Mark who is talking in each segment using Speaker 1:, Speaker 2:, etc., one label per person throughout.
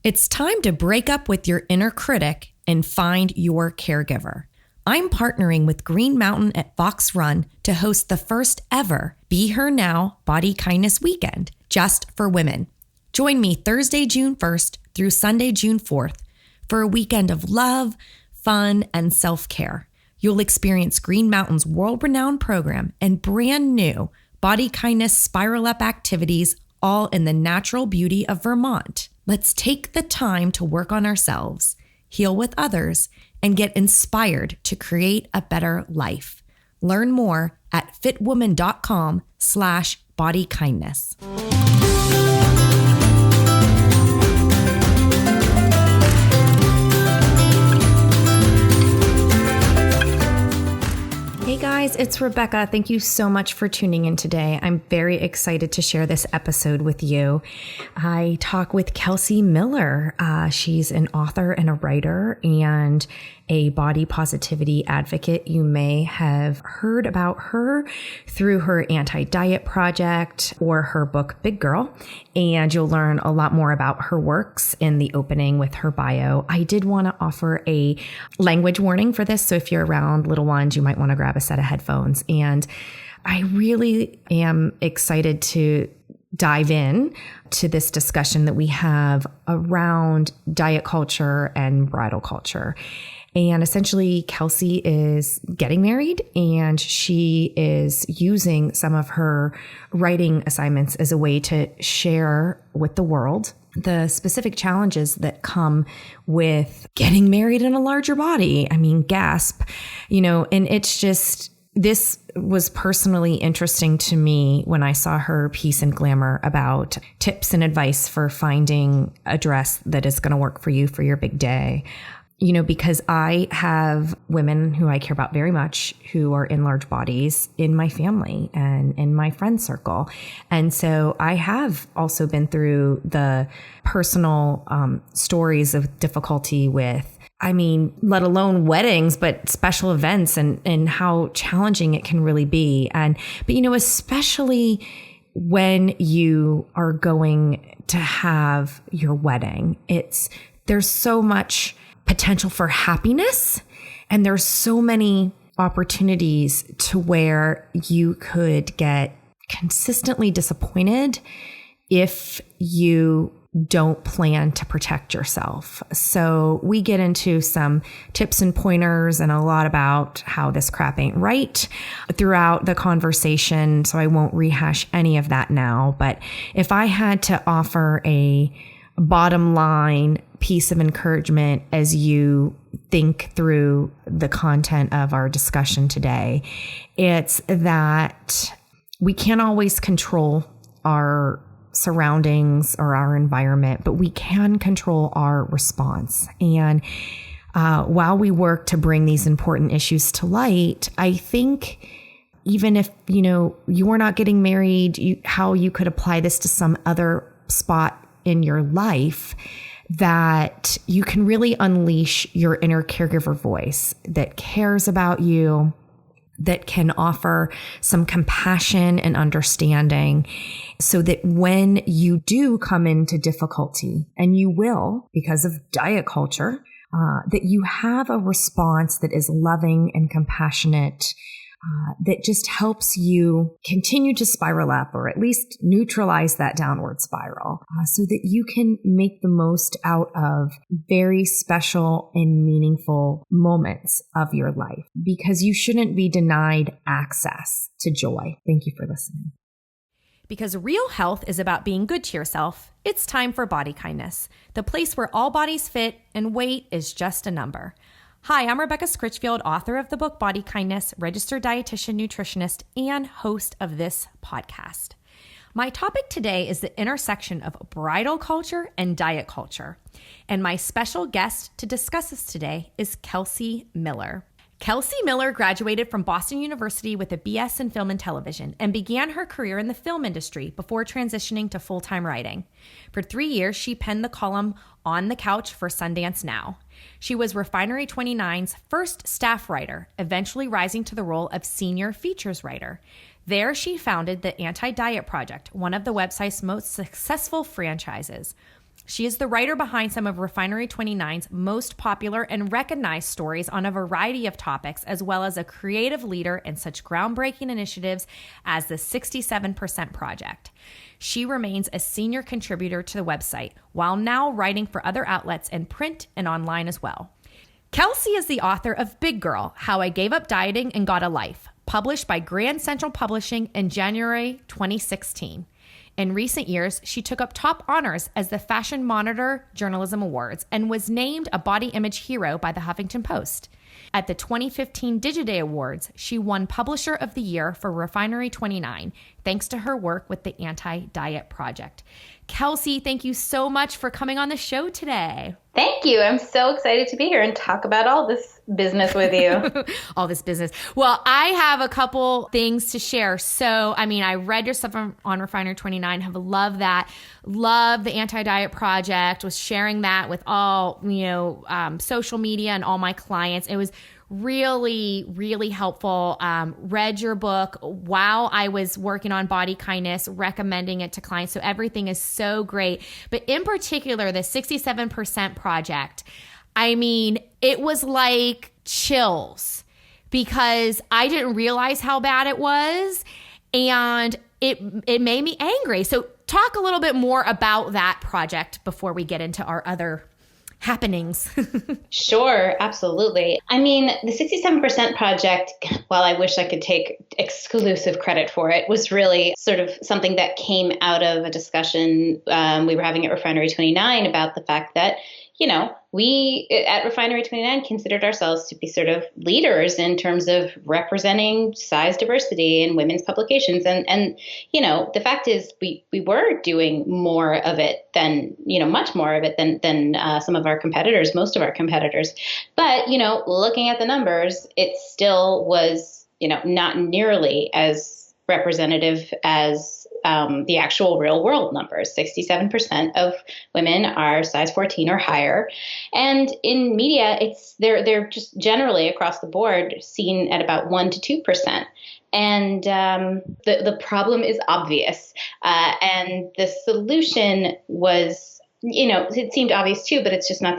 Speaker 1: It's time to break up with your inner critic and find your caregiver. I'm partnering with Green Mountain at Fox Run to host the first ever Be Her Now Body Kindness Weekend, just for women. Join me Thursday, June 1st through Sunday, June 4th for a weekend of love, fun, and self-care. You'll experience Green Mountain's world-renowned program and brand new body kindness spiral up activities, all in the natural beauty of Vermont. Let's take the time to work on ourselves, heal with others, and get inspired to create a better life. Learn more at fitwoman.com/bodykindness. Hey guys, it's Rebecca. Thank you so much for tuning in today. I'm very excited to share this episode with you. I talk with Kelsey Miller. She's an author and a writer and a body positivity advocate. You may have heard about her through her anti-diet project or her book, Big Girl, and you'll learn a lot more about her works in the opening with her bio. I did want to offer a language warning for this, so if you're around little ones, you might want to grab a set of headphones. And I really am excited to dive in to this discussion that we have around diet culture and bridal culture. And essentially, Kelsey is getting married and she is using some of her writing assignments as a way to share with the world the specific challenges that come with getting married in a larger body. I mean, gasp, and it's just, this was personally interesting to me when I saw her piece in Glamour about tips and advice for finding a dress that is going to work for you for your big day. Because I have women who I care about very much who are in large bodies in my family and in my friend circle. And so I have also been through the personal stories of difficulty with, let alone weddings, but special events and how challenging it can really be. But especially when you are going to have your wedding, there's so much potential for happiness. And there's so many opportunities to where you could get consistently disappointed if you don't plan to protect yourself. So we get into some tips and pointers and a lot about how this crap ain't right throughout the conversation. So I won't rehash any of that now. But if I had to offer a bottom line piece of encouragement as you think through the content of our discussion today, it's that we can't always control our surroundings or our environment, but we can control our response. And while we work to bring these important issues to light, I think even if, you're not getting married, how you could apply this to some other spot in your life, that you can really unleash your inner caregiver voice that cares about you, that can offer some compassion and understanding, so that when you do come into difficulty, and you will because of diet culture, that you have a response that is loving and compassionate, that just helps you continue to spiral up, or at least neutralize that downward spiral, so that you can make the most out of very special and meaningful moments of your life, because you shouldn't be denied access to joy. Thank you for listening.
Speaker 2: Because real health is about being good to yourself, it's time for Body Kindness, the place where all bodies fit and weight is just a number. Hi, I'm Rebecca Scritchfield, author of the book Body Kindness, registered dietitian, nutritionist, and host of this podcast. My topic today is the intersection of bridal culture and diet culture. And my special guest to discuss this today is Kelsey Miller. Kelsey Miller graduated from Boston University with a BS in film and television and began her career in the film industry before transitioning to full-time writing. For 3 years, she penned the column On the Couch for Sundance Now. She was Refinery29's first staff writer, eventually rising to the role of senior features writer. There, she founded the Anti-Diet Project, one of the website's most successful franchises. She is the writer behind some of Refinery29's most popular and recognized stories on a variety of topics, as well as a creative leader in such groundbreaking initiatives as the 67% Project. She remains a senior contributor to the website, while now writing for other outlets in print and online as well. Kelsey is the author of Big Girl, How I Gave Up Dieting and Got a Life, published by Grand Central Publishing in January 2016. In recent years, she took up top honors as the Fashion Monitor Journalism Awards and was named a body image hero by the Huffington Post. At the 2015 Digiday Awards, she won Publisher of the Year for Refinery29, thanks to her work with the Anti-Diet Project. Kelsey, thank you so much for coming on the show today.
Speaker 3: Thank you. I'm so excited to be here and talk about all this business with you.
Speaker 2: All this business. Well, I have a couple things to share. So, I read your stuff on Refinery29, have loved that. Love the Anti-Diet Project, was sharing that with all, social media and all my clients. It was really, really helpful. Read your book while I was working on body kindness, recommending it to clients. So everything is so great. But in particular, the 67% Project, it was like chills because I didn't realize how bad it was. And it made me angry. So talk a little bit more about that project before we get into our other happenings.
Speaker 3: Sure, absolutely. The 67% Project, while I wish I could take exclusive credit for it, was really sort of something that came out of a discussion we were having at Refinery29 about the fact that, we at Refinery29 considered ourselves to be sort of leaders in terms of representing size diversity in women's publications. And the fact is we were doing more of it than, much more of it than some of our competitors, most of our competitors. But, looking at the numbers, it still was, not nearly as representative as the actual real world numbers. 67% of women are size 14 or higher. And in media, they're just generally across the board seen at about 1% to 2%. And the problem is obvious. And the solution was, it seemed obvious too, but it's just not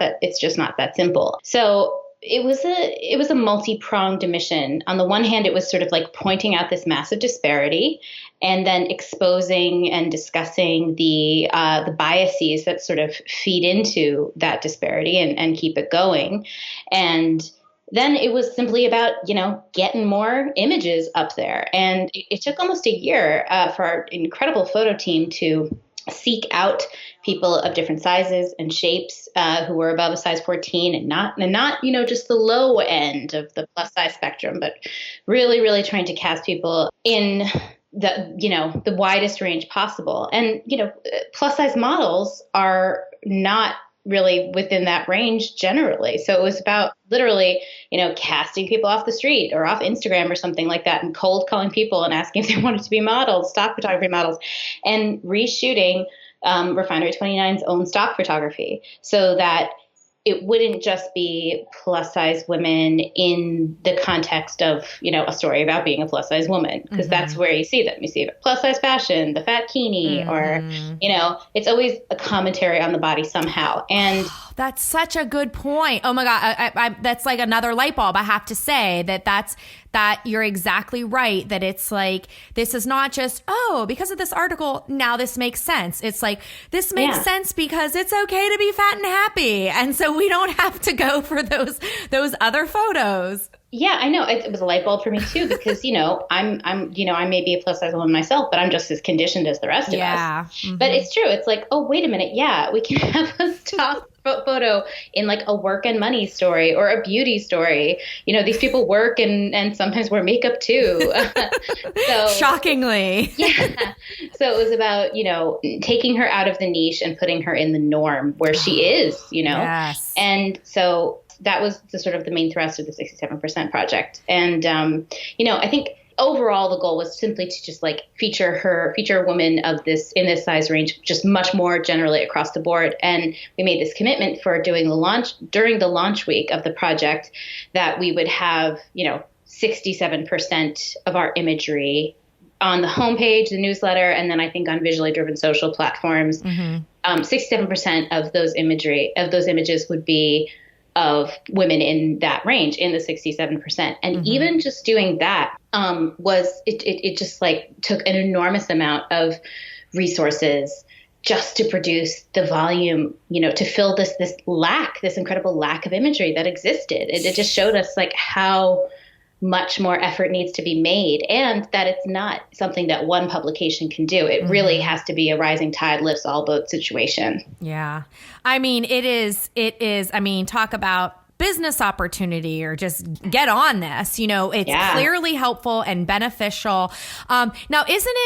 Speaker 3: that simple. So it was a multi-pronged mission. On the one hand, it was sort of like pointing out this massive disparity and then exposing and discussing the biases that sort of feed into that disparity and keep it going. And then it was simply about, getting more images up there. And it took almost a year for our incredible photo team to seek out people of different sizes and shapes who were above a size 14 and not just the low end of the plus size spectrum, but really, really trying to cast people in the widest range possible. And, plus size models are not really within that range generally. So it was about literally, casting people off the street or off Instagram or something like that and cold calling people and asking if they wanted to be models, stock photography models, and reshooting Refinery29's own stock photography so that it wouldn't just be plus size women in the context of, a story about being a plus size woman, because that's where you see them. You see plus size fashion, the fatkini, or, it's always a commentary on the body somehow. And
Speaker 2: that's such a good point. Oh my God. I that's like another light bulb. I have to say that you're exactly right. That it's like, this is not just, because of this article, now this makes sense. It's like, this makes sense because it's okay to be fat and happy. And so we don't have to go for those other photos.
Speaker 3: Yeah, I know. It was a light bulb for me too, because, I may be a plus size woman myself, but I'm just as conditioned as the rest of us. Mm-hmm. But it's true. It's like, oh, wait a minute. Yeah, we can have a stock photo in like a work and money story or a beauty story. These people work and sometimes wear makeup too. So
Speaker 2: shockingly.
Speaker 3: Yeah. So it was about, taking her out of the niche and putting her in the norm where she is,
Speaker 2: Yes.
Speaker 3: And so that was the main thrust of the 67% Project. And, I think overall the goal was simply to just like feature a woman of this in this size range, just much more generally across the board. And we made this commitment for during the launch week of the project that we would have, 67% of our imagery on the homepage, the newsletter, and then I think on visually driven social platforms, 67% of those images would be of women in that range, in the 67%. And even just doing that it just like took an enormous amount of resources just to produce the volume, to fill this incredible lack of imagery that existed. It just showed us like how much more effort needs to be made, and that it's not something that one publication can do. It really has to be a rising tide lifts all boats situation.
Speaker 2: Yeah. I mean, it is, I mean, talk about business opportunity or just get on this, it's clearly helpful and beneficial. Now, isn't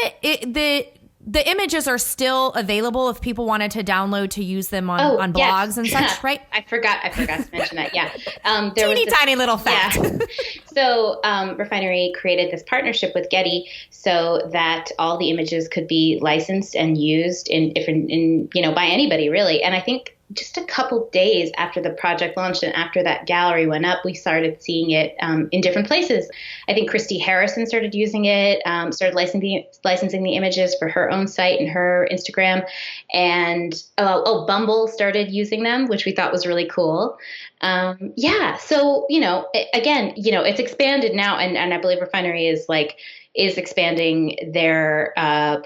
Speaker 2: the images are still available if people wanted to download to use them on blogs and such, right?
Speaker 3: I forgot to mention that. Yeah.
Speaker 2: Tiny little fact.
Speaker 3: Yeah. So Refinery created this partnership with Getty so that all the images could be licensed and used by anybody really. And I think just a couple days after the project launched and after that gallery went up, we started seeing it in different places. I think Christy Harrison started using it, started licensing the images for her own site and her Instagram. And Bumble started using them, which we thought was really cool. So, it's expanded now. And I believe Refinery is expanding their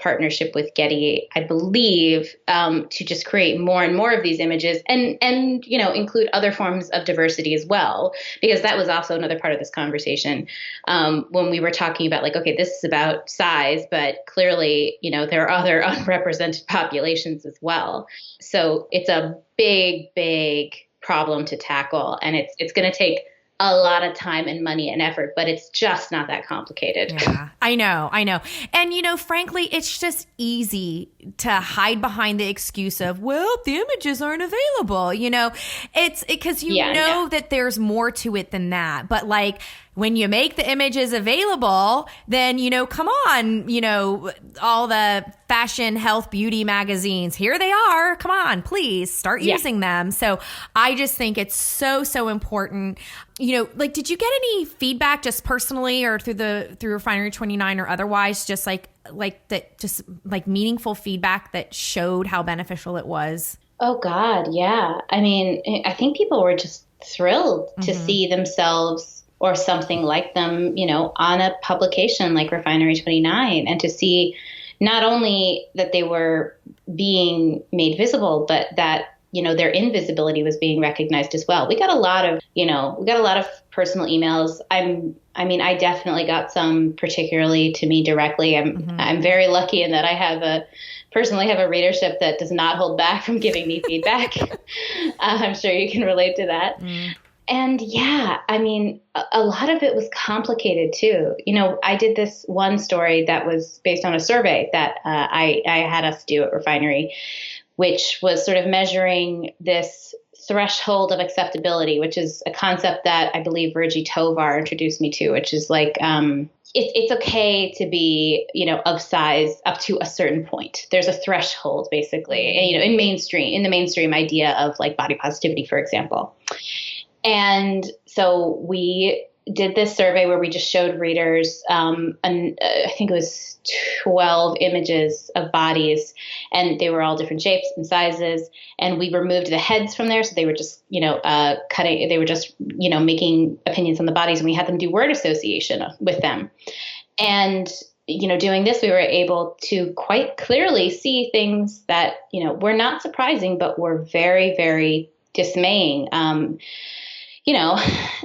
Speaker 3: partnership with Getty, I believe, to just create more and more of these images and include other forms of diversity as well, because that was also another part of this conversation when we were talking about like, okay, this is about size, but clearly, there are other unrepresented populations as well. So it's a big, big problem to tackle, and it's going to take a lot of time and money and effort, but it's just not that complicated.
Speaker 2: Yeah, I know. And, frankly, it's just easy to hide behind the excuse of, well, the images aren't available. It's because that there's more to it than that. But like, when you make the images available, then, come on, all the fashion, health, beauty magazines, here they are. Come on, please start using them. So I just think it's so, so important. Did you get any feedback just personally or through Refinery29 or otherwise, just like meaningful feedback that showed how beneficial it was?
Speaker 3: Oh God. Yeah. I mean, I think people were just thrilled to see themselves or something like them, on a publication like Refinery29, and to see not only that they were being made visible, but that, their invisibility was being recognized as well. We got a lot of personal emails. I definitely got some particularly to me directly. I'm very lucky in that I personally have a readership that does not hold back from giving me feedback. I'm sure you can relate to that. And a lot of it was complicated too. I did this one story that was based on a survey that I had us do at Refinery, which was sort of measuring this threshold of acceptability, which is a concept that I believe Virgie Tovar introduced me to, which is like, it's okay to be, of size up to a certain point. There's a threshold basically, in the mainstream idea of like body positivity, for example. And so we did this survey where we just showed readers, I think it was 12 images of bodies, and they were all different shapes and sizes. And we removed the heads from there. So they were just, making opinions on the bodies, and we had them do word association with them. And, doing this, we were able to quite clearly see things that, were not surprising, but were very, very dismaying.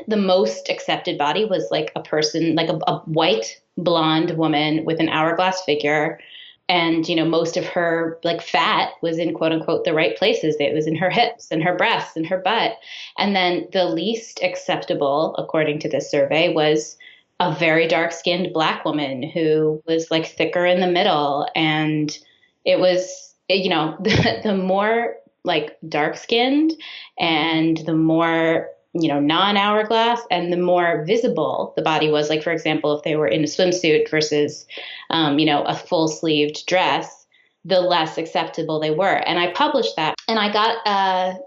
Speaker 3: The most accepted body was like a person, like a white blonde woman with an hourglass figure. And, most of her like fat was in quote unquote the right places. It was in her hips and her breasts and her butt. And then the least acceptable, according to this survey, was a very dark skinned Black woman who was like thicker in the middle. And it was, the more like dark skinned and the more non-hourglass and the more visible the body was, like, for example, if they were in a swimsuit versus, a full sleeved dress, the less acceptable they were. And I published that, and I got, I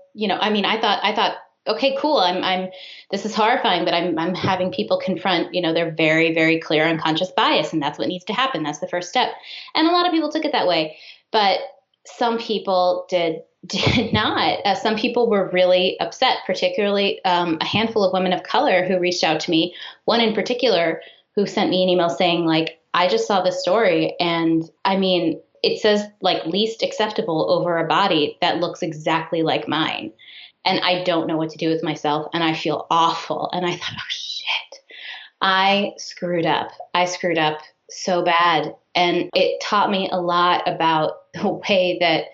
Speaker 3: thought okay, cool. This is horrifying, but I'm having people confront, their very, very clear unconscious bias. And that's what needs to happen. That's the first step. And a lot of people took it that way, but some people did not. Some people were really upset, particularly a handful of women of color who reached out to me. One in particular who sent me an email saying, like, I just saw this story, and I mean, it says like least acceptable over a body that looks exactly like mine. And I don't know what to do with myself, and I feel awful. And I thought, oh shit, I screwed up. I screwed up so bad. And it taught me a lot about the way that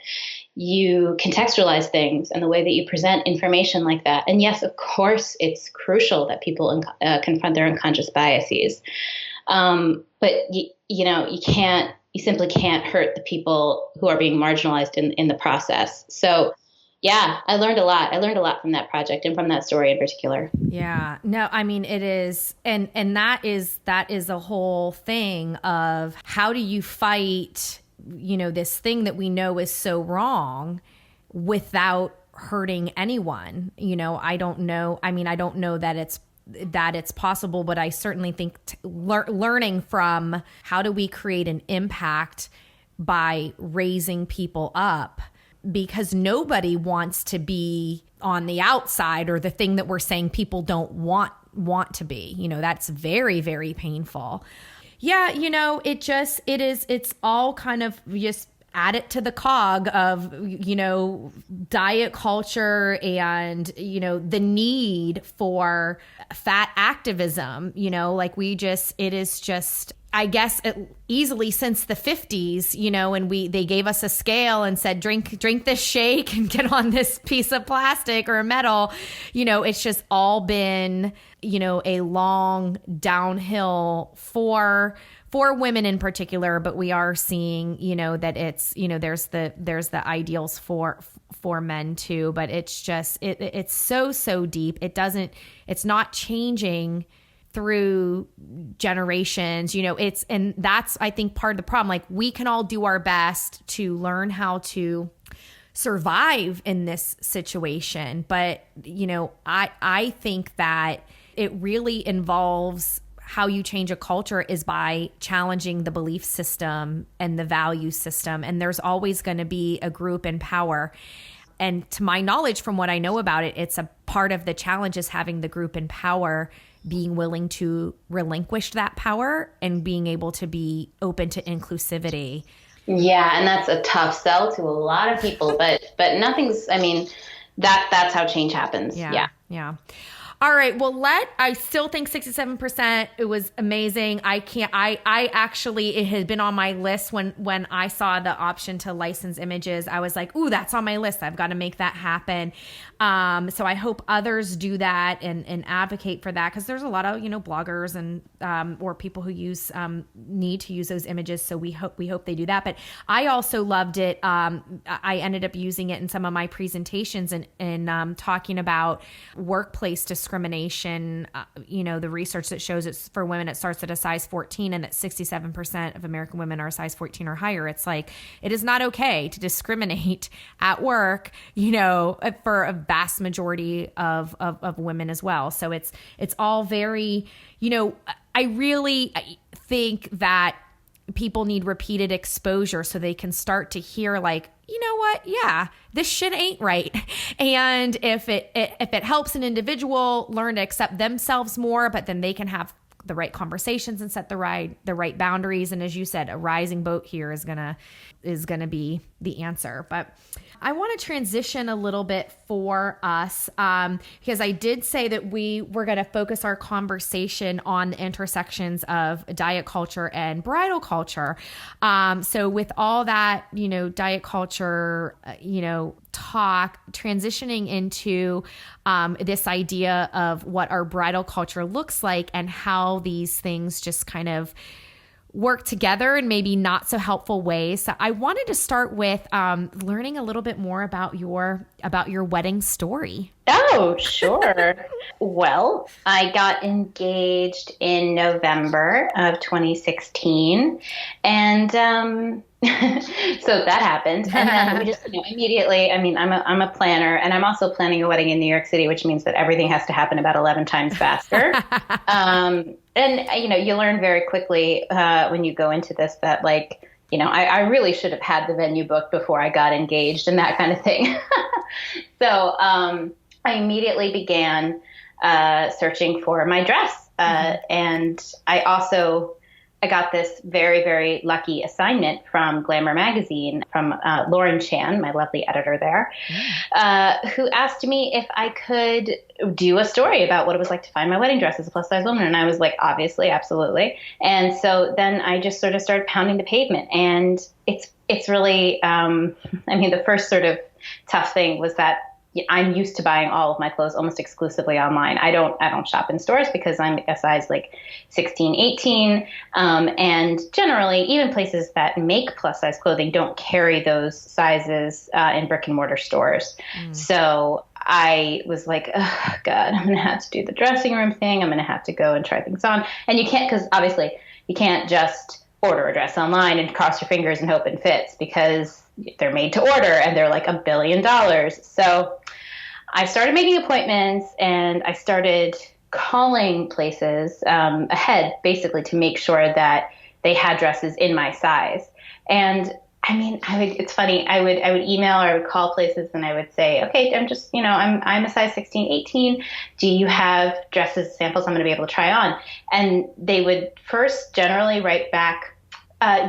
Speaker 3: you contextualize things and the way that you present information like that. And yes, of course, it's crucial that people confront their unconscious biases. But you simply can't hurt the people who are being marginalized in the process. So yeah, I learned a lot. I learned a lot from that project and from that story in particular.
Speaker 2: Yeah, no, I mean, it is. And that is a whole thing of how do you fight, this thing that we know is so wrong without hurting anyone. I don't know. I mean, I don't know that it's possible, but I certainly think learning from how do we create an impact by raising people up, because nobody wants to be on the outside or the thing that we're saying people don't want to be. That's very, very painful. Yeah, it's all kind of just add it to the cog of, diet culture and, the need for fat activism, it is just, I guess, easily since the 50s, and they gave us a scale and said, drink this shake and get on this piece of plastic or metal. It's just all been, a long downhill for women in particular, but we are seeing, that it's, there's the ideals for men too, but it's just, it's so deep. It's not changing through generations, and that's, I think, part of the problem. Like, we can all do our best to learn how to survive in this situation. But, I think that it really involves how you change a culture is by challenging the belief system and the value system. And there's always going to be a group in power. And to my knowledge, from what I know about it, it's a part of the challenge is having the group in power being willing to relinquish that power and being able to be open to inclusivity.
Speaker 3: Yeah, and that's a tough sell to a lot of people, but nothing's, I mean, that's how change happens.
Speaker 2: Yeah. All right. Well, I still think 67%, it was amazing. I actually, it had been on my list when I saw the option to license images. I was like, ooh, that's on my list. I've got to make that happen. So I hope others do that and advocate for that, because there's a lot of, bloggers and or people who need to use those images. So we hope they do that. But I also loved it. I ended up using it in some of my presentations and talking about workplace discrimination. The research that shows it's for women, it starts at a size 14, and that 67% of American women are a size 14 or higher. It's like, it is not okay to discriminate at work, for a vast majority of women as well. So it's all very, I really think that people need repeated exposure so they can start to hear, like, you know what? Yeah, this shit ain't right. And if it helps an individual learn to accept themselves more, but then they can have the right conversations and set the right boundaries. And as you said, a rising boat here is gonna be the answer. But I want to transition a little bit for us, because I did say that we were going to focus our conversation on the intersections of diet culture and bridal culture. So with all that, diet culture, talk, transitioning into this idea of what our bridal culture looks like and how these things just kind of work together in maybe not so helpful ways. So I wanted to start with learning a little bit more about your wedding story.
Speaker 3: Oh, sure. Well, I got engaged in November of 2016, and So that happened. And then we just, immediately, I'm a planner, and I'm also planning a wedding in New York City, which means that everything has to happen about 11 times faster. And, you learn very quickly when you go into this that I really should have had the venue booked before I got engaged and that kind of thing. So I immediately began searching for my dress. And I got this very, very lucky assignment from Glamour magazine from Lauren Chan, my lovely editor there, who asked me if I could do a story about what it was like to find my wedding dress as a plus size woman. And I was like, obviously, absolutely. And so then I just sort of started pounding the pavement. And it's really, the first sort of tough thing was that I'm used to buying all of my clothes almost exclusively online. I don't shop in stores because I'm a size 16, 18. And generally, even places that make plus size clothing don't carry those sizes in brick and mortar stores. So I was like, oh, God, I'm going to have to do the dressing room thing. I'm going to have to go and try things on. And you can't, because obviously you can't just order a dress online and cross your fingers and hope it fits, because they're made to order and they're like $1 billion. So I started making appointments, and I started calling places ahead, basically, to make sure that they had dresses in my size. And it's funny. I would email, or I would call places, and I would say, okay, I'm just, I'm a size 16, 18. Do you have dresses, samples I'm going to be able to try on? And they would first generally write back,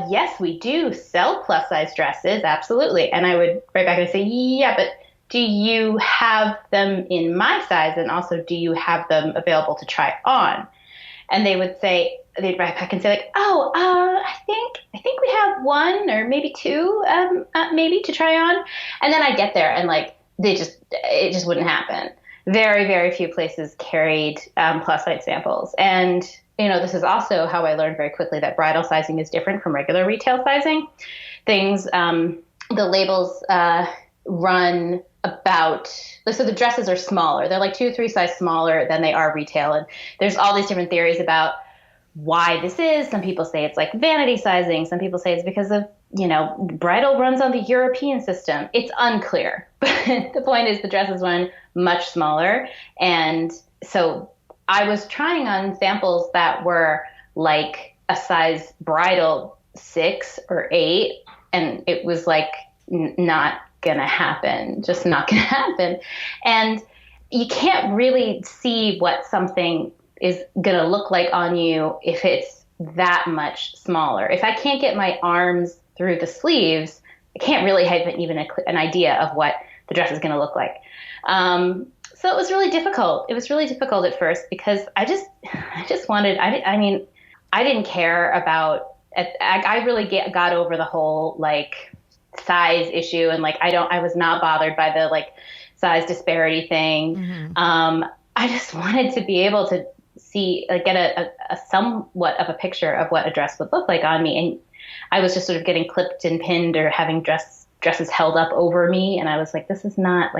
Speaker 3: yes, we do sell plus size dresses. Absolutely. And I would write back and say, yeah, but do you have them in my size? And also, do you have them available to try on? And they'd write back and say I think we have one or maybe two, maybe to try on. And then I get there and it just wouldn't happen. Very, very few places carried plus size samples. And this is also how I learned very quickly that bridal sizing is different from regular retail sizing. The labels run about, so the dresses are smaller. They're like 2 or 3 size smaller than they are retail. And there's all these different theories about why this is. Some people say it's like vanity sizing. Some people say it's because of, bridal runs on the European system. It's unclear. But the point is the dresses run much smaller. And so I was trying on samples that were like a size bridal 6 or 8, and it was not gonna happen, just not gonna happen. And you can't really see what something is gonna look like on you if it's that much smaller. If I can't get my arms through the sleeves, I can't really have even an idea of what the dress is gonna look like. So it was really difficult. It was really difficult at first because I just wanted, I didn't care about, I really got over the whole size issue. And I was not bothered by the size disparity thing. Mm-hmm. I just wanted to be able to see, get a somewhat of a picture of what a dress would look like on me. And I was just sort of getting clipped and pinned or having dresses held up over me. And I was like, this is not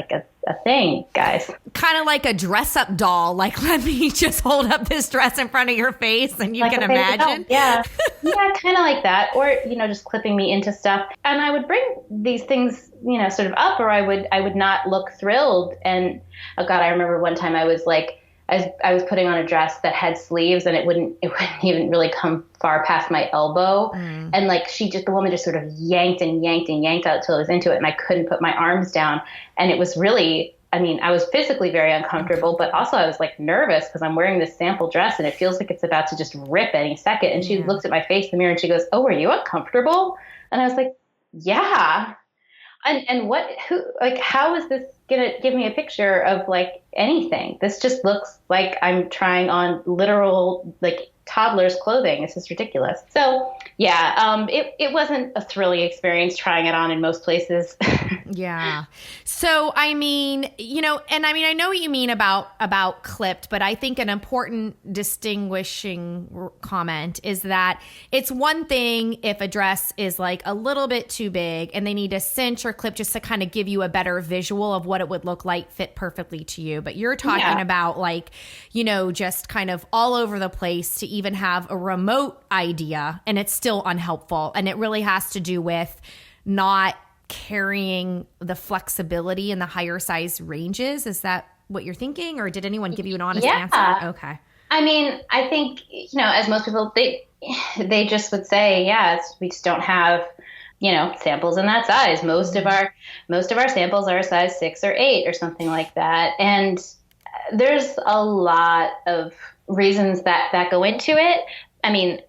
Speaker 3: a thing, guys.
Speaker 2: Kind of like a dress up doll. Let me just hold up this dress in front of your face and you can imagine.
Speaker 3: Yeah. Yeah. Kind of like that. Or, just clipping me into stuff. And I would bring these things, sort of up, or I would not look thrilled. And oh God, I remember one time I was I was putting on a dress that had sleeves and it wouldn't even really come far past my elbow. Mm. And the woman just sort of yanked and yanked and yanked out until I was into it. And I couldn't put my arms down. And it was really, I was physically very uncomfortable, but also I was nervous because I'm wearing this sample dress and it feels like it's about to just rip any second. And she looked at my face in the mirror and she goes, "Oh, were you uncomfortable?" And I was like, "Yeah." And how is this going to give me a picture of anything? This just looks like I'm trying on literal toddler's clothing. This is ridiculous. So yeah, it wasn't a thrilling experience trying it on in most places.
Speaker 2: Yeah. So, I know what you mean about clipped, but I think an important distinguishing comment is that it's one thing if a dress is a little bit too big and they need to cinch or clip just to kind of give you a better visual of what it would look like fit perfectly to you. But you're talking about just kind of all over the place to even have a remote idea and it's still unhelpful. And it really has to do with not carrying the flexibility in the higher size ranges. Is that what you're thinking? Or did anyone give you an honest answer? Okay.
Speaker 3: I mean, I think, as most people, they just would say, we just don't have, samples in that size. Most of our samples are a size 6 or 8 or something like that. And there's a lot of reasons that go into it. I mean,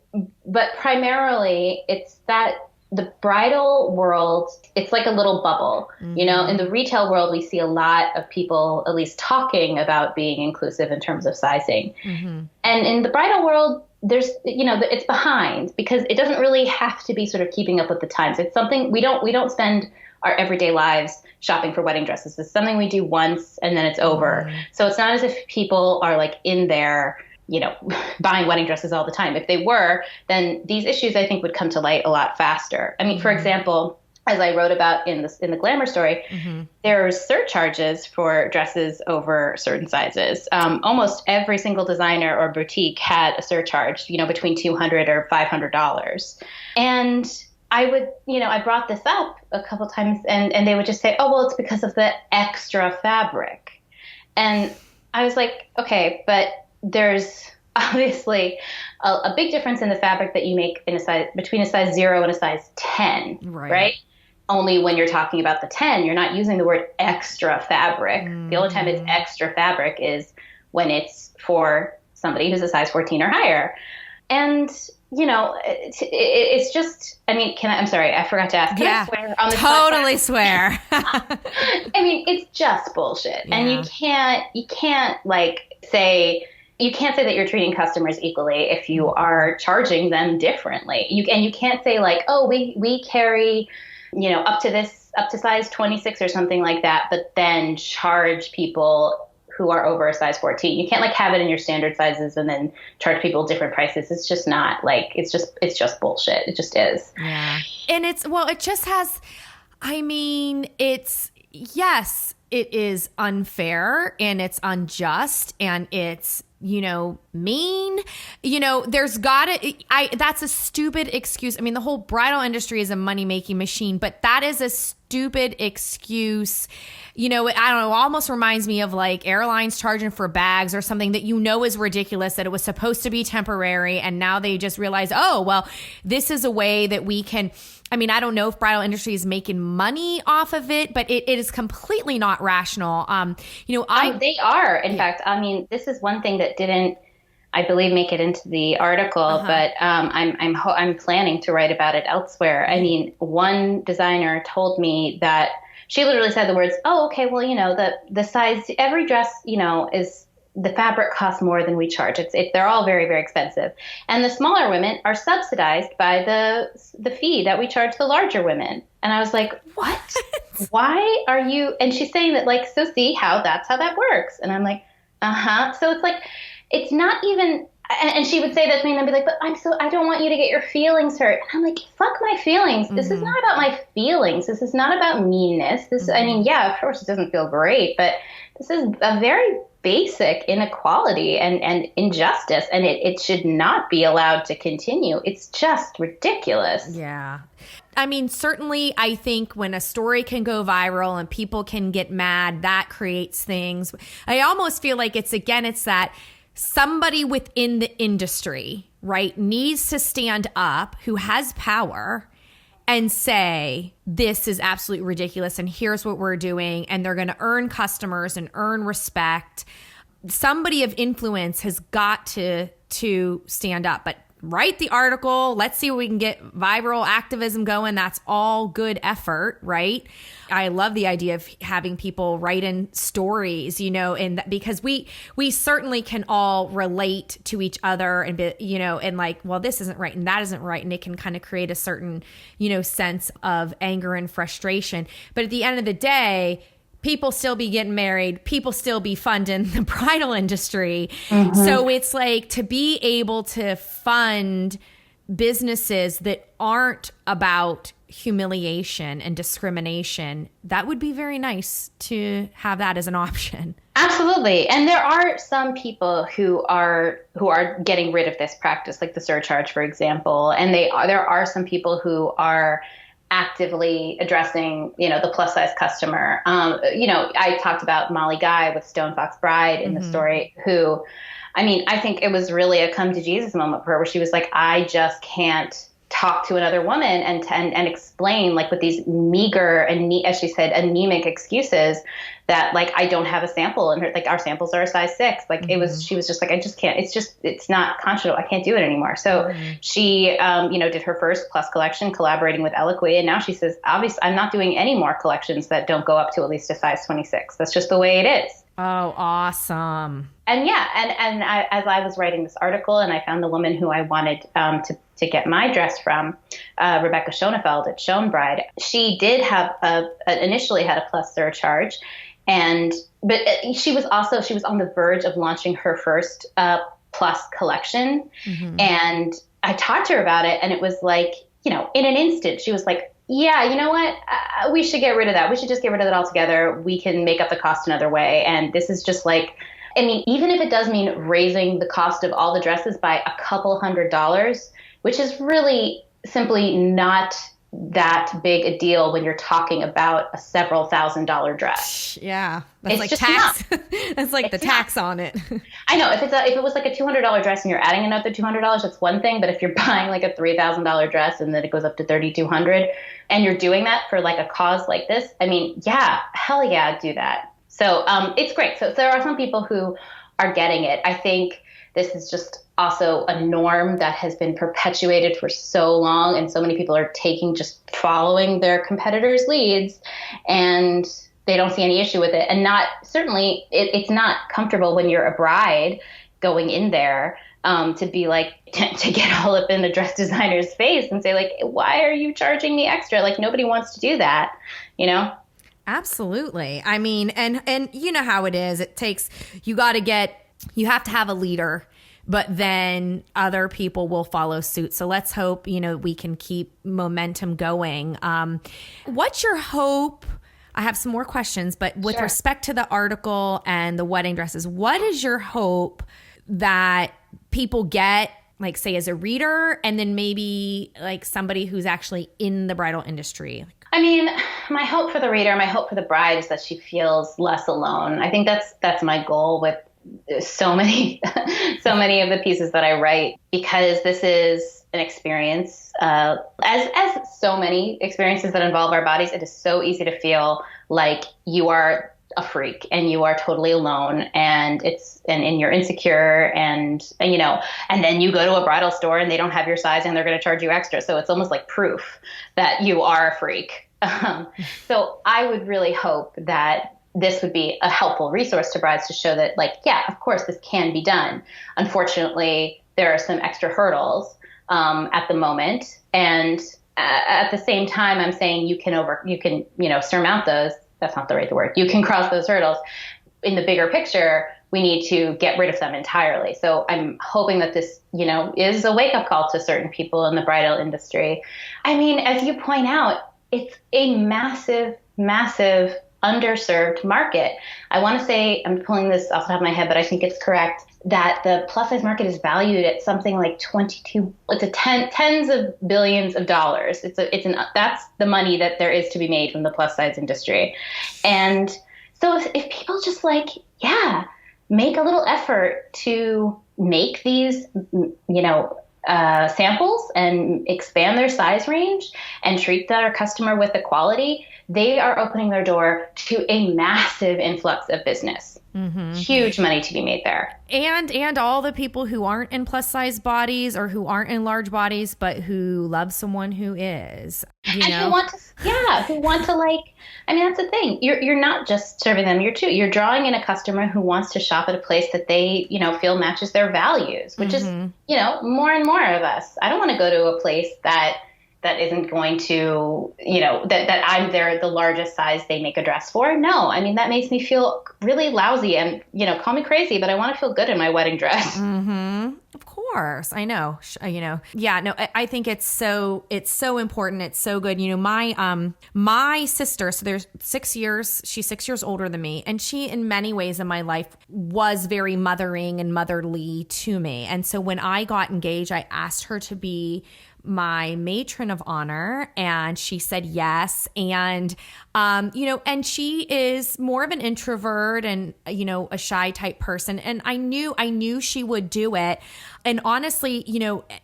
Speaker 3: but primarily it's that the bridal world, it's like a little bubble. In the retail world, we see a lot of people at least talking about being inclusive in terms of sizing. And in the bridal world, there's, it's behind because it doesn't really have to be sort of keeping up with the times. It's something we don't spend our everyday lives shopping for wedding dresses. It's something we do once and then it's over. So it's not as if people are like in there, buying wedding dresses all the time. If they were, then these issues I think would come to light a lot faster. I mean, for example, as I wrote about in the Glamour story, there's surcharges for dresses over certain sizes. Almost every single designer or boutique had a surcharge, between $200 or $500. And I would, I brought this up a couple times and they would just say, oh, well, it's because of the extra fabric. And I was like, okay, but there's obviously a big difference in the fabric that you make in a size between a size 0 and a size 10, right? Only when you're talking about the 10, you're not using the word extra fabric. The only time it's extra fabric is when it's for somebody who's a size 14 or higher. And, it's just, I mean, I'm sorry, I forgot to ask. Can I swear on this
Speaker 2: totally
Speaker 3: podcast?
Speaker 2: Swear.
Speaker 3: I mean, it's just bullshit. And you can't say that you're treating customers equally if you are charging them differently. You can't say like, oh, we carry, up to size 26 or something like that, but then charge people who are over a size 14. You can't like have it in your standard sizes and then charge people different prices. It's just not like, it's just bullshit. It just is.
Speaker 2: Yeah. And it just has, I mean, yes, it is unfair and it's unjust and it's, mean, that's a stupid excuse. I mean, the whole bridal industry is a money-making machine, but that is a stupid excuse. I don't know, almost reminds me of like airlines charging for bags or something that is ridiculous, that it was supposed to be temporary. And now they just realize, oh, well, this is a way that we can, I mean, I don't know if bridal industry is making money off of it, but it is completely not rational.
Speaker 3: They are. In fact, I mean, this is one thing that didn't, I believe, make it into the article, but I'm planning to write about it elsewhere. I mean, one designer told me that she literally said the words, oh, okay, well, the size, every dress, is, the fabric costs more than we charge. They're all very, very expensive. And the smaller women are subsidized by the fee that we charge the larger women. And I was like, what? Why are you? And she's saying that like, so see that's how that works. And I'm like, So it's like, it's not even, and she would say that to me and I'd be like, but I don't want you to get your feelings hurt. And I'm like, fuck my feelings. This is not about my feelings. This is not about meanness. I mean, yeah, of course it doesn't feel great, but this is a very basic inequality and injustice, and it should not be allowed to continue. It's just ridiculous.
Speaker 2: Yeah. I mean, certainly I think when a story can go viral and people can get mad, that creates things. I almost feel like it's that somebody within the industry, right, needs to stand up, who has power, and say, this is absolutely ridiculous and here's what we're doing. And they're going to earn customers and earn respect. Somebody of influence has got to stand up. But write the article. Let's see what we can get viral activism going. That's all good effort, right? I love the idea of having people write in stories, and because we certainly can all relate to each other and be, and like, well, this isn't right and that isn't right. And it can kind of create a certain, sense of anger and frustration. But at the end of the day, people still be getting married, people still be funding the bridal industry. So it's like, to be able to fund businesses that aren't about humiliation and discrimination, that would be very nice to have that as an option.
Speaker 3: Absolutely. And there are some people who are getting rid of this practice, like the surcharge, for example. And there are some people who are actively addressing, the plus size customer. I talked about Molly Guy with Stone Fox Bride in the story, who, I think it was really a come to Jesus moment for her, where she was like, I just can't talk to another woman and explain, like, with these meager and, as she said, anemic excuses that, like, I don't have a sample, and her, like, our samples are a size 6. Like, she was just like, I just can't, it's not conscionable. I can't do it anymore. So she, did her first plus collection collaborating with Eloquy. And now she says, obviously, I'm not doing any more collections that don't go up to at least a size 26. That's just the way it is.
Speaker 2: Oh, awesome.
Speaker 3: And as I was writing this article, and I found the woman who I wanted to get my dress from, Rebecca Schonefeld at Schoen Bride. She did have initially had a plus surcharge, but she was on the verge of launching her first plus collection. And I talked to her about it, and it was like, in an instant, she was like, yeah, you know what? We should get rid of that. We should just get rid of it altogether. We can make up the cost another way. And this is just like, even if it does mean raising the cost of all the dresses by a couple $100s, which is really simply not that big a deal when you're talking about a several $1,000 dress.
Speaker 2: Yeah. That's
Speaker 3: it's
Speaker 2: like tax. That's like the tax on it.
Speaker 3: I know. If it was like a $200 dress and you're adding another $200, that's one thing. But if you're buying like a $3,000 dress and then it goes up to $3,200 and you're doing that for like a cause like this, hell yeah, do that. So it's great. So there are some people who are getting it. I think this is just also a norm that has been perpetuated for so long, and so many people are just following their competitors' leads, and they don't see any issue with it. And certainly it's not comfortable when you're a bride going in there to be like, to get all up in the dress designer's face and say like, why are you charging me extra? Like, nobody wants to do that,
Speaker 2: Absolutely. And you know how it is. You have to have a leader, but then other people will follow suit. So let's hope, we can keep momentum going. What's your hope? I have some more questions, but with respect to the article and the wedding dresses, what is your hope that people get, like, say, as a reader, and then maybe like somebody who's actually in the bridal industry?
Speaker 3: My hope for the reader, my hope for the bride is that she feels less alone. I think that's my goal with so many of the pieces that I write, because this is an experience, as so many experiences that involve our bodies. It is so easy to feel like you are a freak and you are totally alone, and you're insecure, and then you go to a bridal store and they don't have your size and they're going to charge you extra. So it's almost like proof that you are a freak. So I would really hope that this would be a helpful resource to brides to show that, like, yeah, of course this can be done. Unfortunately, there are some extra hurdles at the moment. And at the same time, I'm saying you can surmount those. That's not the right word. You can cross those hurdles. In the bigger picture, we need to get rid of them entirely. So I'm hoping that this, is a wake-up call to certain people in the bridal industry. As you point out, it's a massive, massive underserved market. I want to say, I'm pulling this off the top of my head, but I think it's correct, that the plus size market is valued at something like tens of billions of dollars. That's the money that there is to be made from the plus size industry. And so if people just make a little effort to make these, samples and expand their size range and treat their customer with equality, they are opening their door to a massive influx of business. Huge money to be made there.
Speaker 2: And all the people who aren't in plus size bodies or who aren't in large bodies, but who love someone who is,
Speaker 3: who want to that's the thing. You're not just serving them. You're drawing in a customer who wants to shop at a place that they, feel matches their values, which is, more and more of us. I don't want to go to a place that that isn't going to, that I'm the largest size they make a dress for. No, I mean, that makes me feel really lousy and, call me crazy, but I want to feel good in my wedding dress.
Speaker 2: Mm-hmm. Of course. I know, yeah, no, I think it's so important. It's so good. My sister, so there's 6 years, she's 6 years older than me. And she, in many ways in my life, was very mothering and motherly to me. And so when I got engaged, I asked her to be my matron of honor, and she said yes. And, and she is more of an introvert and, a shy type person. And I knew she would do it. And honestly,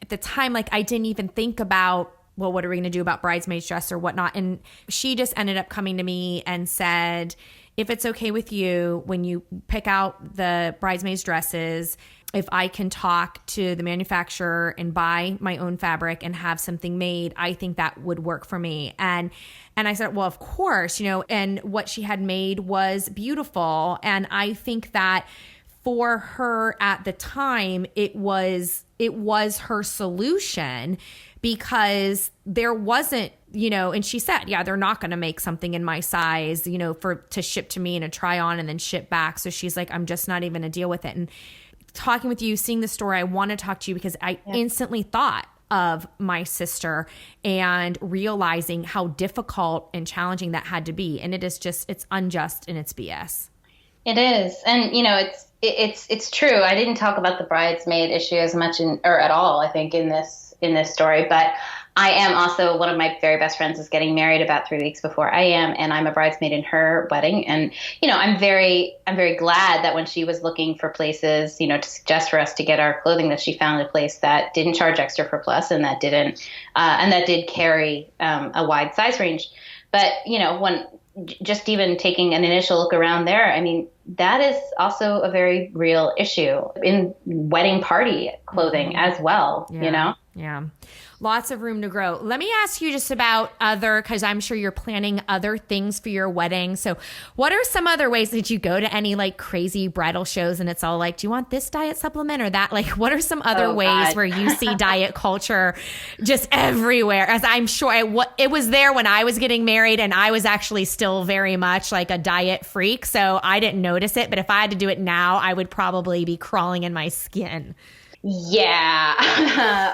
Speaker 2: at the time, like, I didn't even think about, well, what are we going to do about bridesmaid's dress or whatnot? And she just ended up coming to me and said, if it's okay with you, when you pick out the bridesmaids dresses, if I can talk to the manufacturer and buy my own fabric and have something made, I think that would work for me. And I said, well, of course, and what she had made was beautiful. And I think that for her at the time, it was her solution, because there wasn't, and she said, yeah, they're not going to make something in my size, to ship to me and a try on and then ship back. So she's like, I'm just not even going to deal with it. And talking with you, seeing the story, I want to talk to you because I instantly thought of my sister and realizing how difficult and challenging that had to be. And it's unjust and it's BS.
Speaker 3: It is. And, it's true. I didn't talk about the bridesmaid issue as much or at all, I think, in this story, but I am also, one of my very best friends is getting married about 3 weeks before I am, and I'm a bridesmaid in her wedding. And, I'm very glad that when she was looking for places, to suggest for us to get our clothing, that she found a place that didn't charge extra for plus and that did carry a wide size range. But, when just even taking an initial look around there, I mean, that is also a very real issue in wedding party clothing as well,
Speaker 2: Yeah. Lots of room to grow. Let me ask you just about because I'm sure you're planning other things for your wedding. So what are some other ways that you go to any like crazy bridal shows and it's all like, do you want this diet supplement or that? Like, what are some other ways where you see diet culture just everywhere? As I'm sure it was there when I was getting married, and I was actually still very much like a diet freak. So I didn't notice it. But if I had to do it now, I would probably be crawling in my skin.
Speaker 3: Yeah.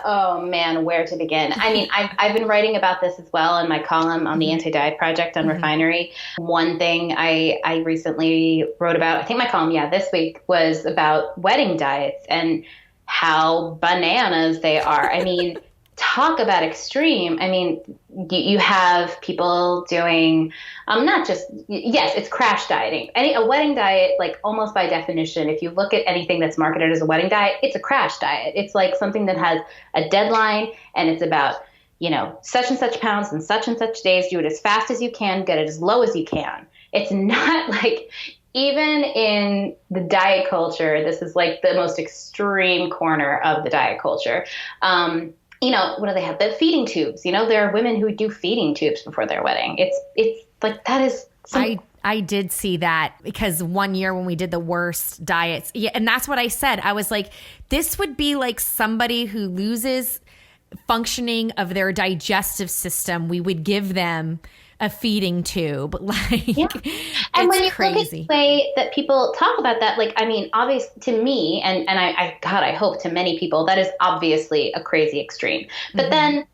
Speaker 3: Oh man, where to begin? I mean, I've been writing about this as well in my column on the Anti-Diet Project on Refinery. One thing I recently wrote about, I think my column, this week, was about wedding diets and how bananas they are. I mean, talk about extreme. I mean, you have people doing it's crash dieting. A wedding diet, like almost by definition, if you look at anything that's marketed as a wedding diet, it's a crash diet. It's like something that has a deadline and it's about, such and such pounds and such days, do it as fast as you can, get it as low as you can. It's not like, even in the diet culture, this is like the most extreme corner of the diet culture. What do they have? The feeding tubes. There are women who do feeding tubes before their wedding. It's like, that is.
Speaker 2: I did see that, because one year when we did the worst diets, and that's what I said. I was like, this would be like somebody who loses functioning of their digestive system. We would give them a feeding tube.
Speaker 3: And when you look at the way that people talk about that, like, I mean, obviously to me, and I hope to many people, that is obviously a crazy extreme. But then,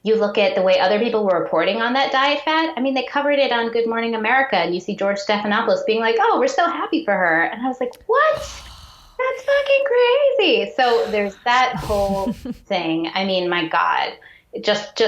Speaker 3: you look at the way other people were reporting on that diet fad. I mean, they covered it on Good Morning America, and you see George Stephanopoulos being like, oh, we're so happy for her. And I was like, what? That's fucking crazy. So there's that whole thing. I mean, my God. Just I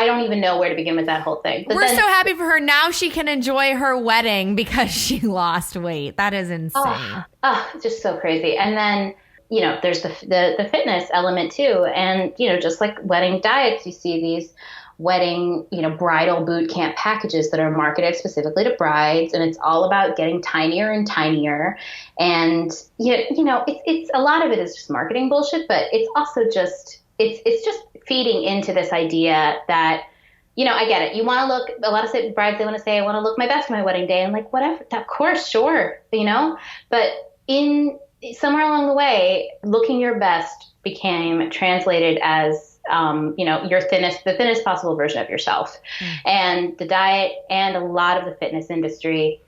Speaker 3: don't even know where to begin with that whole thing. But
Speaker 2: we're so happy for her. Now she can enjoy her wedding because she lost weight. That is insane.
Speaker 3: It's just so crazy. And then, there's the fitness element too. And, just like wedding diets, you see these wedding, bridal boot camp packages that are marketed specifically to brides. And it's all about getting tinier and tinier. And, it's a lot of it is just marketing bullshit, but it's also just, it's just feeding into this idea that, I get it. You want to look, a lot of brides, they want to say, I want to look my best for my wedding day. And like, whatever, of course, sure, but somewhere along the way, looking your best became translated as the thinnest possible version of yourself. And the diet and a lot of the fitness industry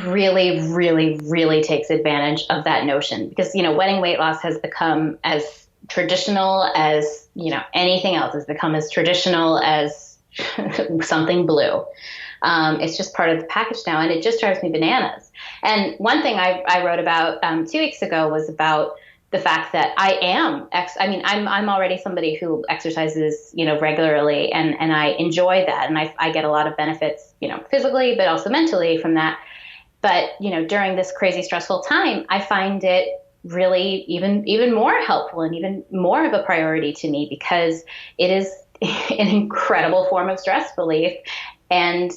Speaker 3: really, really, really takes advantage of that notion because, wedding weight loss has become as traditional as, anything else, has become as traditional as something blue. It's just part of the package now, and it just drives me bananas. And one thing I wrote about 2 weeks ago was about the fact that I'm already somebody who exercises, regularly, and I enjoy that, and I get a lot of benefits, physically, but also mentally from that. But, during this crazy stressful time, I find it really even more helpful and even more of a priority to me because it is an incredible form of stress relief. And,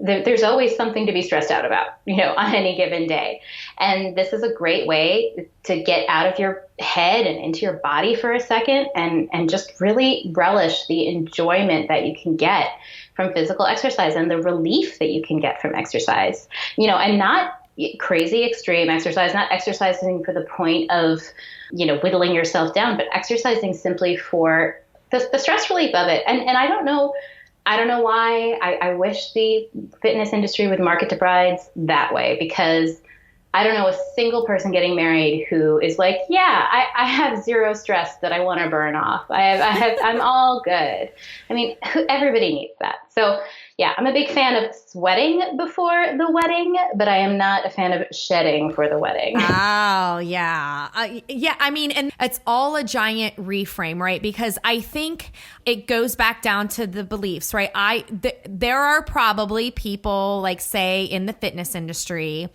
Speaker 3: there's always something to be stressed out about, on any given day. And this is a great way to get out of your head and into your body for a second and just really relish the enjoyment that you can get from physical exercise and the relief that you can get from exercise, and not crazy extreme exercise, not exercising for the point of, whittling yourself down, but exercising simply for the stress relief of it. And I don't know why I wish the fitness industry would market to brides that way, because I don't know a single person getting married who is like, yeah, I have zero stress that I want to burn off. I'm all good. I mean, everybody needs that. So yeah, I'm a big fan of sweating before the wedding, but I am not a fan of shedding for the wedding.
Speaker 2: Oh, yeah. Yeah, I mean, and it's all a giant reframe, right? Because I think it goes back down to the beliefs, right? There are probably people, like, say, in the fitness industry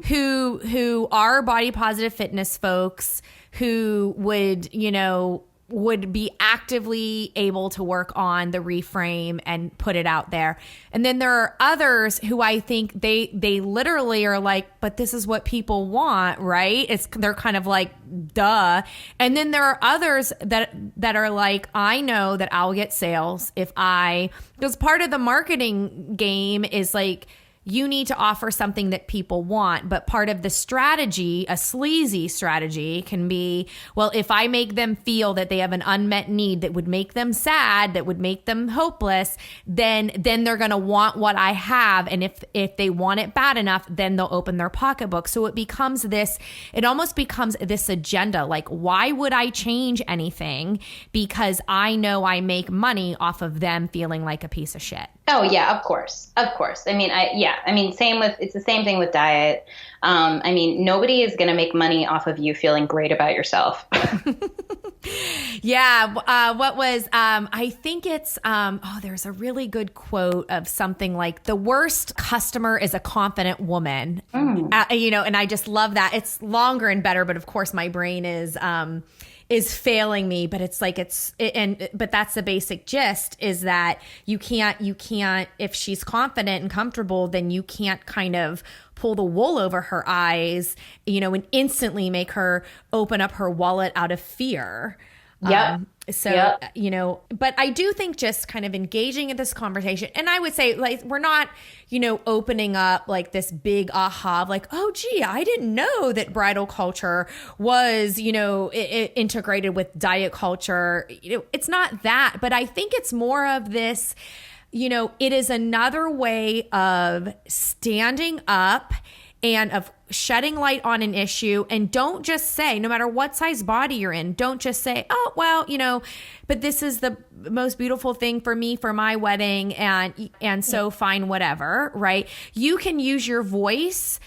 Speaker 2: who are body positive fitness folks who would be actively able to work on the reframe and put it out there. And then there are others who I think they literally are like, but this is what people want, right? They're kind of like, duh. And then there are others that are like, I know that I'll get sales because part of the marketing game is like, you need to offer something that people want. But part of the strategy, a sleazy strategy, can be, well, if I make them feel that they have an unmet need that would make them sad, that would make them hopeless, then they're going to want what I have. And if they want it bad enough, then they'll open their pocketbook. So it almost becomes this agenda. Like, why would I change anything? Because I know I make money off of them feeling like a piece of shit.
Speaker 3: Oh yeah, of course. I mean, it's the same thing with diet. Nobody is going to make money off of you feeling great about yourself.
Speaker 2: Yeah. I think it's, there's a really good quote of something like, the worst customer is a confident woman. And I just love that. It's longer and better, but of course my brain is failing me, but it's like, but that's the basic gist, is that you can't, if she's confident and comfortable, then you can't kind of pull the wool over her eyes, and instantly make her open up her wallet out of fear.
Speaker 3: Yep.
Speaker 2: But I do think just kind of engaging in this conversation, and I would say, like, we're not, opening up like this big aha of like, oh, gee, I didn't know that bridal culture was, integrated with diet culture. It's not that, but I think it's more of this, it is another way of standing up and of shedding light on an issue. And don't just say, no matter what size body you're in, don't just say, oh, well, but this is the most beautiful thing for me for my wedding. And so fine, whatever, right? You can use your voice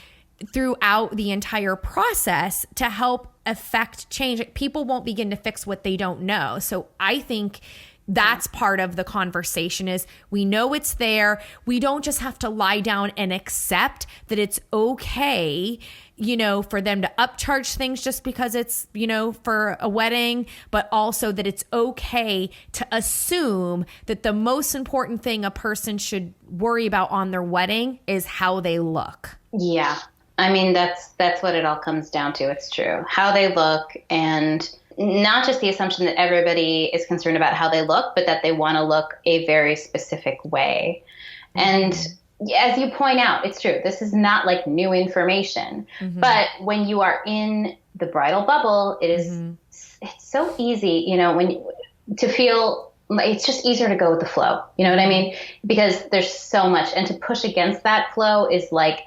Speaker 2: throughout the entire process to help affect change. People won't begin to fix what they don't know. So I think that's part of the conversation, is we know it's there. We don't just have to lie down and accept that it's okay, for them to upcharge things just because it's, for a wedding, but also that it's okay to assume that the most important thing a person should worry about on their wedding is how they look.
Speaker 3: Yeah. I mean, that's what it all comes down to. It's true. How they look, and not just the assumption that everybody is concerned about how they look, but that they want to look a very specific way. And as you point out, it's true. This is not like new information, but when you are in the bridal bubble, it's so easy, to feel it's just easier to go with the flow. You know what I mean? Because there's so much, and to push against that flow is like,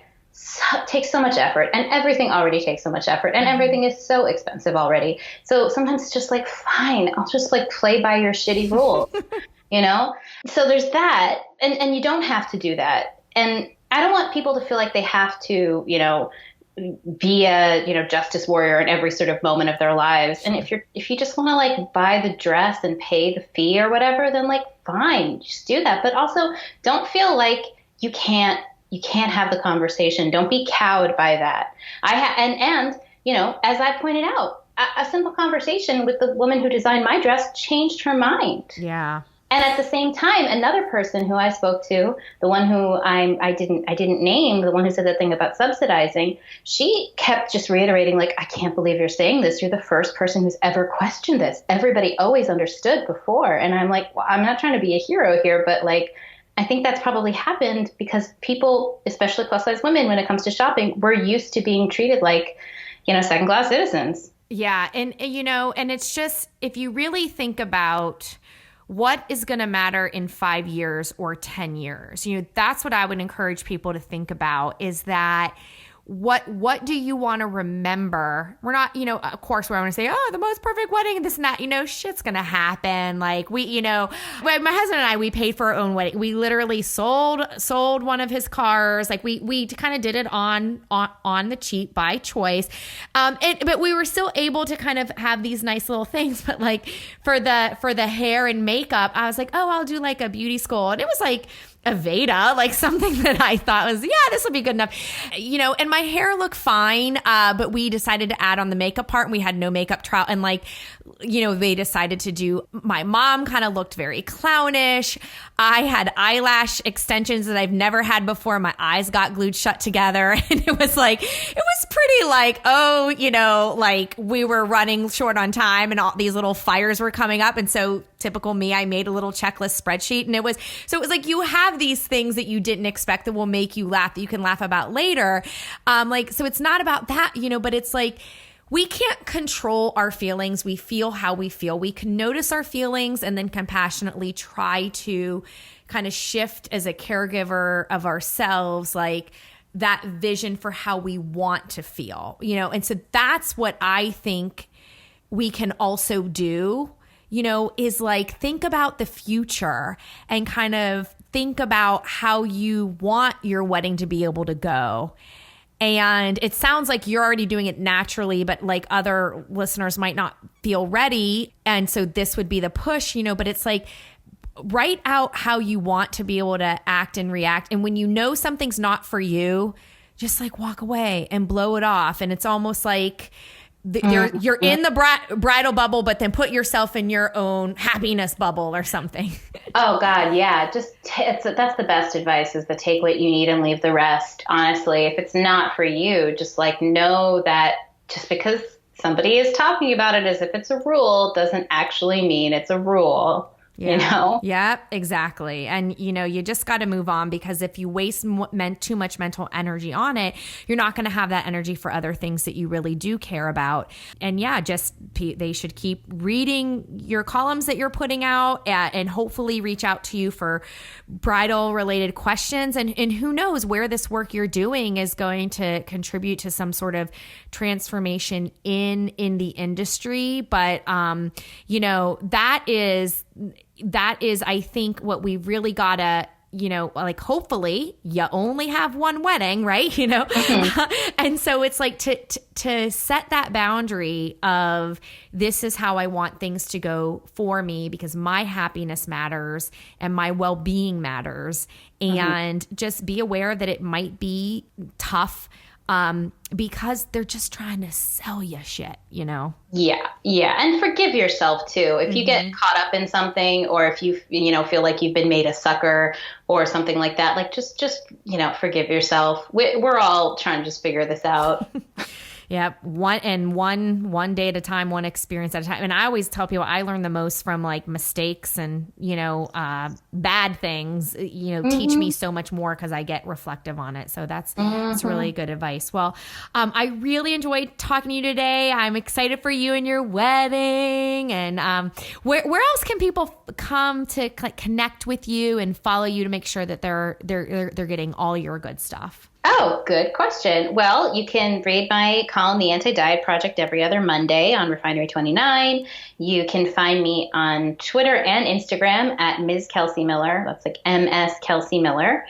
Speaker 3: takes so much effort, and everything already takes so much effort, and everything is so expensive already. So sometimes it's just like, fine, I'll just like play by your shitty rules, you know? So there's that, and you don't have to do that. And I don't want people to feel like they have to, you know, be a, you know, justice warrior in every sort of moment of their lives. And if you just want to like buy the dress and pay the fee or whatever, then like, fine, just do that. But also don't feel like you can't have the conversation. Don't be cowed by that. And you know, as I pointed out, a simple conversation with the woman who designed my dress changed her mind.
Speaker 2: Yeah.
Speaker 3: And at the same time, another person who I spoke to, the one who I didn't name, the one who said that thing about subsidizing, she kept just reiterating, like, I can't believe you're saying this. You're the first person who's ever questioned this. Everybody always understood before. And I'm like, well, I'm not trying to be a hero here, but like, I think that's probably happened because people, especially plus size women, when it comes to shopping, we're used to being treated like, you know, second class citizens.
Speaker 2: Yeah. And, you know, and it's just, if you really think about what is going to matter in 5 years or 10 years, you know, that's what I would encourage people to think about, is that what do you want to remember? We're not, you know, of course, we're going to say, oh, the most perfect wedding and this and that, you know, shit's going to happen. Like we, you know, my husband and I, we paid for our own wedding. We literally sold one of his cars. Like we kind of did it on the cheap by choice. But we were still able to kind of have these nice little things. But like for the hair and makeup, I was like, oh, I'll do like a beauty school. And it was like Aveda, like something that I thought was, yeah, this will be good enough, you know, and my hair looked fine. But we decided to add on the makeup part, and we had no makeup trial. And like, you know, they decided to do, my mom kind of looked very clownish. I had eyelash extensions that I've never had before. My eyes got glued shut together. And it was pretty like, oh, you know, like we were running short on time and all these little fires were coming up. And so typical me, I made a little checklist spreadsheet, and it was like, you have these things that you didn't expect that will make you laugh, that you can laugh about later. Like, so it's not about that, you know, but it's like, we can't control our feelings. We feel how we feel. We can notice our feelings and then compassionately try to kind of shift as a caregiver of ourselves, like that vision for how we want to feel, you know? And so that's what I think we can also do, you know, is like, think about the future and kind of think about how you want your wedding to be able to go. And it sounds like you're already doing it naturally, but like other listeners might not feel ready. And so this would be the push, you know, but it's like, write out how you want to be able to act and react. And when you know something's not for you, just like walk away and blow it off. And it's almost like you're in the bridal bubble, but then put yourself in your own happiness bubble or something.
Speaker 3: Oh God, yeah. Just that's the best advice, is to take what you need and leave the rest. Honestly, if it's not for you, just like know that just because somebody is talking about it as if it's a rule doesn't actually mean it's a rule.
Speaker 2: Yeah.
Speaker 3: You know?
Speaker 2: Yeah, exactly. And, you know, you just got to move on, because if you waste too much mental energy on it, you're not going to have that energy for other things that you really do care about. And yeah, just they should keep reading your columns that you're putting out, and hopefully reach out to you for bridal related questions. And who knows where this work you're doing is going to contribute to some sort of transformation in the industry. But, you know, that is, I think, what we really gotta, you know, like, hopefully you only have one wedding, right? You know? Mm-hmm. And so it's like to set that boundary of, this is how I want things to go for me, because my happiness matters and my well-being matters. And just be aware that it might be tough, because they're just trying to sell you shit, you know?
Speaker 3: Yeah. Yeah. And forgive yourself too. If you get caught up in something, or if you know, feel like you've been made a sucker or something like that, like just, you know, forgive yourself. We're all trying to just figure this out.
Speaker 2: Yep. One day at a time, one experience at a time. And I always tell people I learn the most from like mistakes and, bad things, teach me so much more because I get reflective on it. So that's really good advice. Well, I really enjoyed talking to you today. I'm excited for you and your wedding. And where else can people come to connect with you and follow you to make sure that they're getting all your good stuff?
Speaker 3: Oh, good question. Well, you can read my column, The Anti-Diet Project, every other Monday on Refinery29. You can find me on Twitter and Instagram at Ms. Kelsey Miller. That's like MS Kelsey Miller.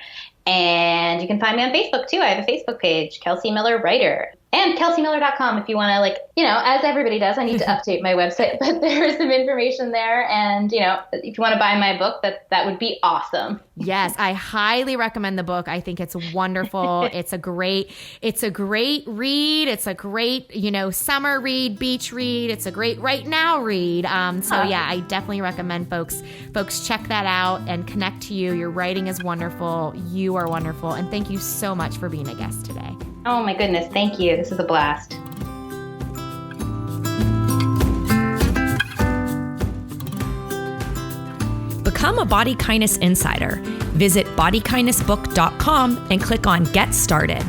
Speaker 3: And you can find me on Facebook, too. I have a Facebook page, Kelsey Miller Writer. And kelseymiller.com if you want to, as everybody does, I need to update my website, but there's some information there. And, if you want to buy my book, that would be awesome.
Speaker 2: Yes, I highly recommend the book. I think it's wonderful. It's a great read. It's a great, summer read, beach read. It's a great right now read. Yeah, I definitely recommend folks check that out and connect to you. Your writing is wonderful. You are wonderful. And thank you so much for being a guest today.
Speaker 3: Oh my goodness. Thank you. This is a blast.
Speaker 1: Become a Body Kindness Insider. Visit bodykindnessbook.com and click on Get Started.